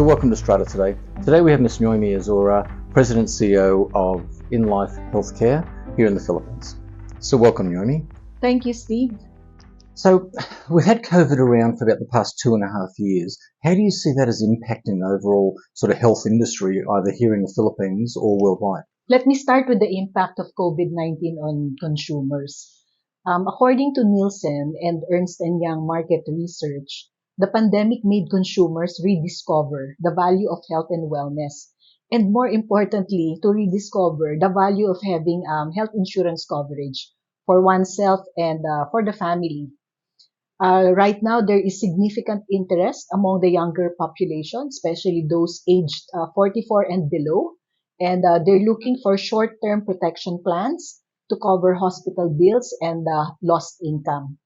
So welcome to Strata today. Today we have Ms. Noemi Azura, President CEO of InLife Healthcare here in the Philippines. So welcome, Noemi. Thank you, Steve. So we've had COVID around for about the past 2.5 years. How do you see that as impacting the overall sort of health industry, either here in the Philippines or worldwide? Let me start with the impact of COVID-19 on consumers. According to Nielsen and Ernst & Young market research, the pandemic made consumers rediscover the value of health and wellness, and more importantly, to rediscover the value of having health insurance coverage for oneself and for the family. Right now, there is significant interest among the younger population, especially those aged 44 and below, and they're looking for short-term protection plans to cover hospital bills and lost income.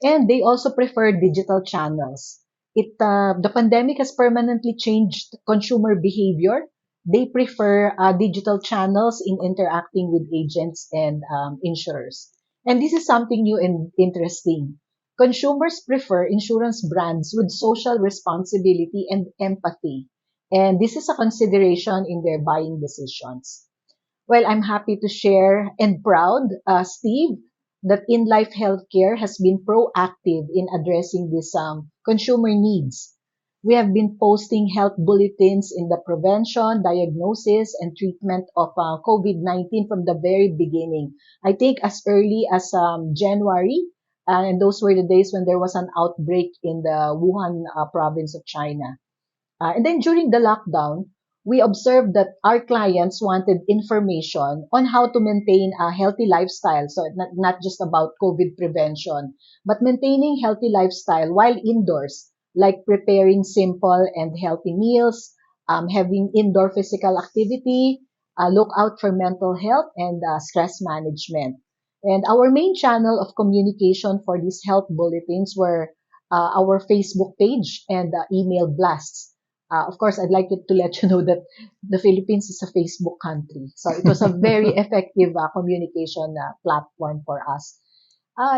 And they also prefer digital channels. The pandemic has permanently changed consumer behavior. They prefer digital channels in interacting with agents and insurers. And this is something new and interesting. Consumers prefer insurance brands with social responsibility and empathy. And this is a consideration in their buying decisions. Well, I'm happy to share and proud, Steve, that InLife Healthcare has been proactive in addressing these consumer needs. We have been posting health bulletins in the prevention, diagnosis, and treatment of COVID-19 from the very beginning. I think as early as January, and those were the days when there was an outbreak in the Wuhan province of China. And then during the lockdown, we observed that our clients wanted information on how to maintain a healthy lifestyle. So not just about COVID prevention, but maintaining healthy lifestyle while indoors, like preparing simple and healthy meals, having indoor physical activity, look out for mental health and stress management. And our main channel of communication for these health bulletins were our Facebook page and email blasts. Of course, I'd like to let you know that the Philippines is a Facebook country. So it was a very effective communication platform for us.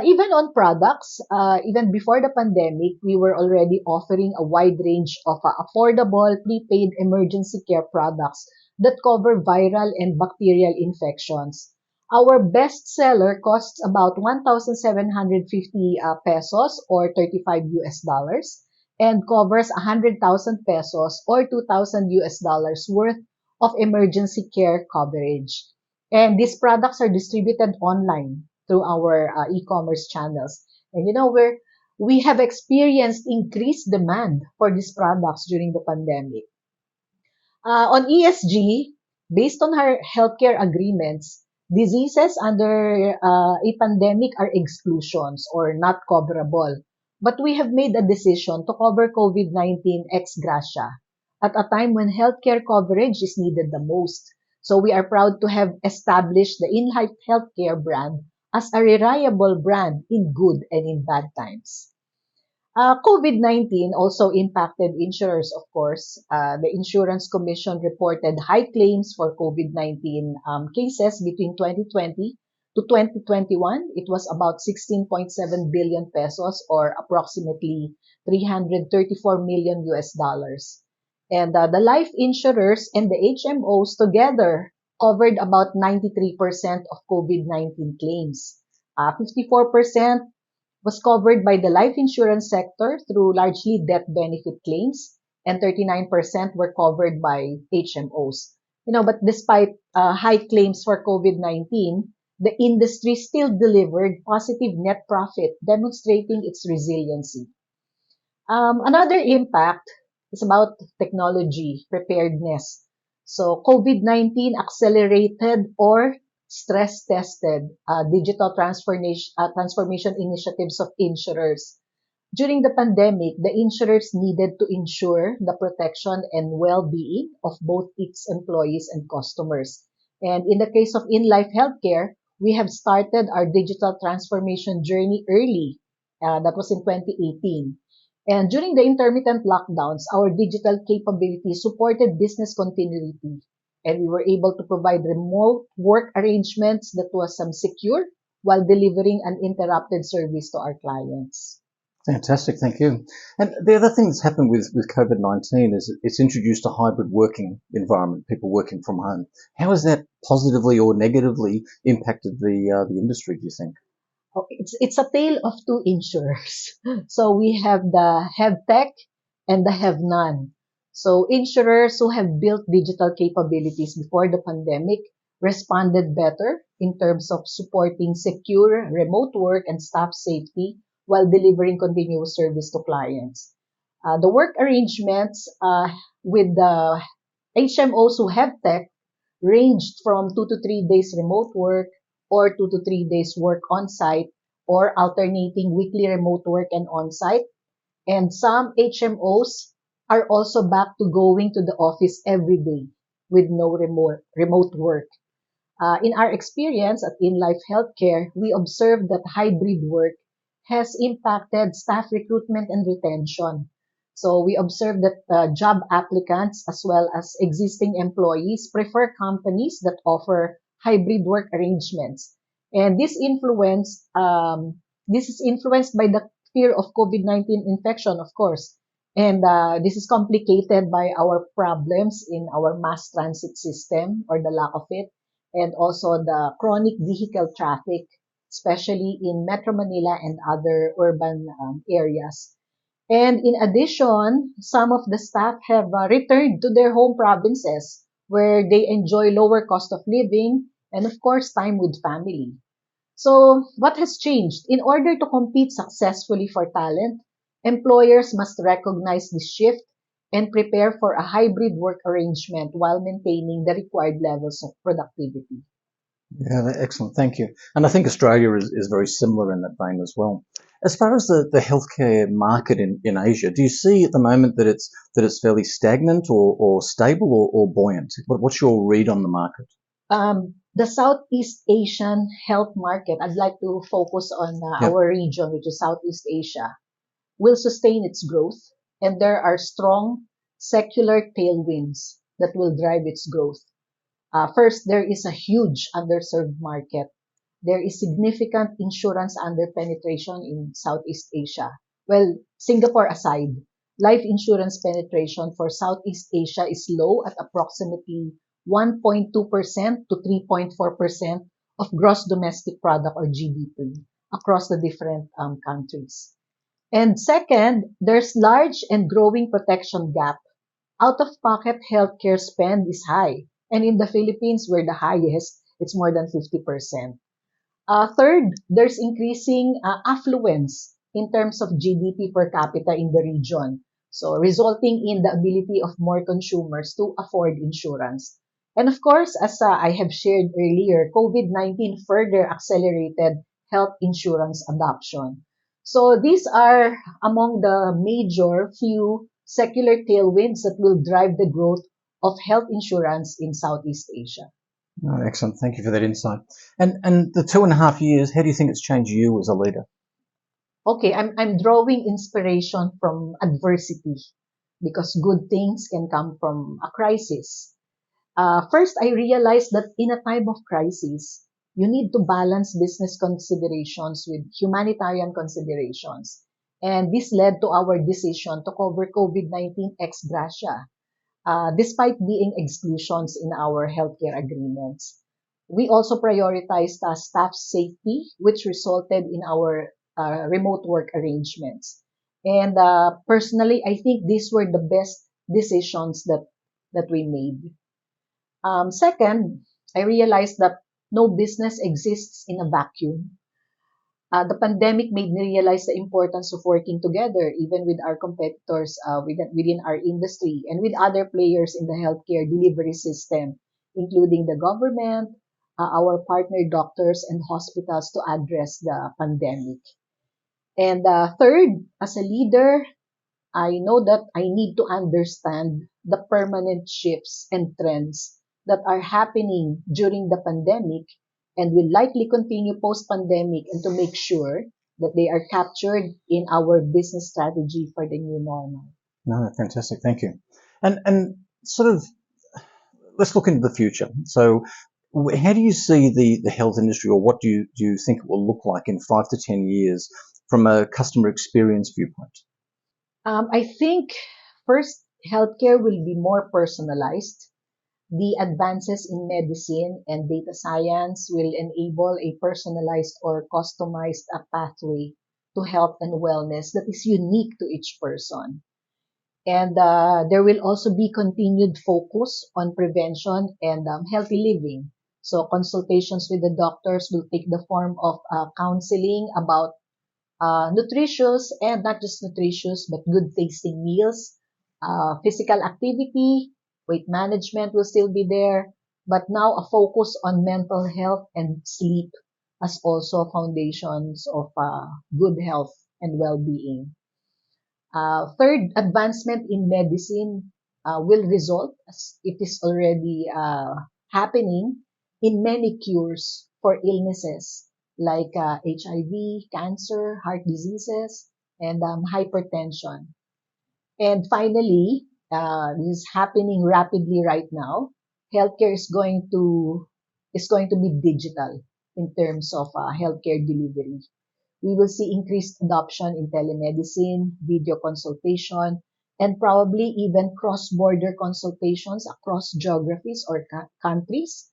Even on products, even before the pandemic, we were already offering a wide range of affordable prepaid emergency care products that cover viral and bacterial infections. Our best seller costs about 1,750 pesos or 35 US dollars and covers 100,000 pesos or 2,000 US dollars worth of emergency care coverage. And these products are distributed online through our e-commerce channels. And we have experienced increased demand for these products during the pandemic. On ESG, based on our healthcare agreements, diseases under a pandemic are exclusions or not coverable. But we have made a decision to cover COVID-19 ex gratia at a time when healthcare coverage is needed the most. So we are proud to have established the InLife Healthcare brand as a reliable brand in good and in bad times. COVID-19 also impacted insurers, of course. The Insurance Commission reported high claims for COVID-19 cases between 2020 to 2021. It was about 16.7 billion pesos or approximately 334 million US dollars. And the life insurers and the HMOs together covered about 93% of COVID-19 claims. 54% was covered by the life insurance sector through largely death benefit claims, and 39% were covered by HMOs. But despite high claims for COVID-19, the industry still delivered positive net profit, demonstrating its resiliency. Another impact is about technology preparedness. So COVID-19 accelerated or stress tested transformation initiatives of insurers. During the pandemic, the insurers needed to ensure the protection and well-being of both its employees and customers. And in the case of InLife Healthcare, we have started our digital transformation journey early. That was in 2018. And during the intermittent lockdowns, our digital capabilities supported business continuity. And we were able to provide remote work arrangements that was secure while delivering uninterrupted service to our clients. Fantastic, thank you. And the other thing that's happened with COVID-19 is it's introduced a hybrid working environment, people working from home. How has that positively or negatively impacted the industry, do you think? Oh, it's a tale of two insurers. So we have the have tech and the have none. So insurers who have built digital capabilities before the pandemic responded better in terms of supporting secure remote work and staff safety while delivering continuous service to clients. The work arrangements with the HMOs who have tech ranged from 2 to 3 days remote work or 2 to 3 days work on site or alternating weekly remote work and on site. And some HMOs are also back to going to the office every day with no remote work. In our experience at InLife Healthcare, we observed that hybrid work has impacted staff recruitment and retention. So we observed that job applicants as well as existing employees prefer companies that offer hybrid work arrangements. And this is influenced by the fear of COVID-19 infection, of course. And this is complicated by our problems in our mass transit system or the lack of it, and also the chronic vehicle traffic, especially in Metro Manila and other urban areas. And in addition, some of the staff have returned to their home provinces where they enjoy lower cost of living and, of course, time with family. So, what has changed? In order to compete successfully for talent, employers must recognize this shift and prepare for a hybrid work arrangement while maintaining the required levels of productivity. Yeah, excellent. Thank you. And I think Australia is very similar in that vein as well. As far as the healthcare market in Asia, do you see at the moment that it's fairly stagnant or stable or buoyant? What's your read on the market? The Southeast Asian health market, I'd like to focus on Yep. our region, which is Southeast Asia, will sustain its growth, and there are strong secular tailwinds that will drive its growth. First, there is a huge underserved market. There is significant insurance under-penetration in Southeast Asia. Well, Singapore aside, life insurance penetration for Southeast Asia is low at approximately 1.2% to 3.4% of gross domestic product or GDP across the different countries. And second, there's large and growing protection gap. Out-of-pocket healthcare spend is high. And in the Philippines, we're the highest. It's more than 50%. Third, there's increasing affluence in terms of GDP per capita in the region. So resulting in the ability of more consumers to afford insurance. And of course, as I have shared earlier, COVID-19 further accelerated health insurance adoption. So these are among the major few secular tailwinds that will drive the growth of health insurance in Southeast Asia. Oh, excellent. Thank you for that insight. And the 2.5 years, how do you think it's changed you as a leader? Okay, I'm drawing inspiration from adversity because good things can come from a crisis. First, I realized that in a time of crisis, you need to balance business considerations with humanitarian considerations. And this led to our decision to cover COVID-19 ex gratia, despite being exclusions in our healthcare agreements. We also prioritized staff safety, which resulted in our remote work arrangements. And personally, I think these were the best decisions that we made. Second, I realized that no business exists in a vacuum. The pandemic made me realize the importance of working together, even with our competitors within our industry and with other players in the healthcare delivery system, including the government, our partner doctors and hospitals to address the pandemic. And third, as a leader, I know that I need to understand the permanent shifts and trends that are happening during the pandemic and will likely continue post-pandemic, and to make sure that they are captured in our business strategy for the new normal. No, fantastic. Thank you. And sort of let's look into the future. So how do you see the health industry, or what do you think it will look like in 5 to 10 years from a customer experience viewpoint? I think first, healthcare will be more personalized. The advances in medicine and data science will enable a personalized or customized pathway to health and wellness that is unique to each person. And there will also be continued focus on prevention and healthy living. So consultations with the doctors will take the form of counseling about nutritious and not just nutritious, but good tasting meals, physical activity, weight management will still be there, but now a focus on mental health and sleep as also foundations of good health and well-being. Third, advancement in medicine will result, as it is already happening, in many cures for illnesses like HIV, cancer, heart diseases, and hypertension. And finally, this is happening rapidly right now. Healthcare is going to be digital in terms of healthcare delivery. We will see increased adoption in telemedicine, video consultation, and probably even cross-border consultations across geographies or countries.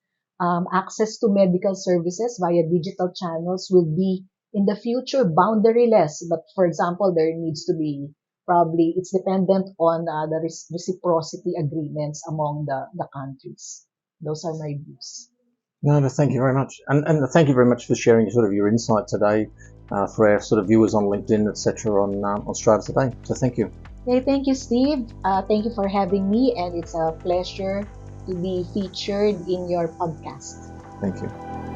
Access to medical services via digital channels will be in the future boundaryless. But for example, there needs to be probably it's dependent on the reciprocity agreements among the countries. Those are my views. No, no, thank you very much, and thank you very much for sharing sort of your insight today for our sort of viewers on LinkedIn, etc. On Strata today. So thank you. Okay, thank you, Steve. Thank you for having me, and it's a pleasure to be featured in your podcast. Thank you.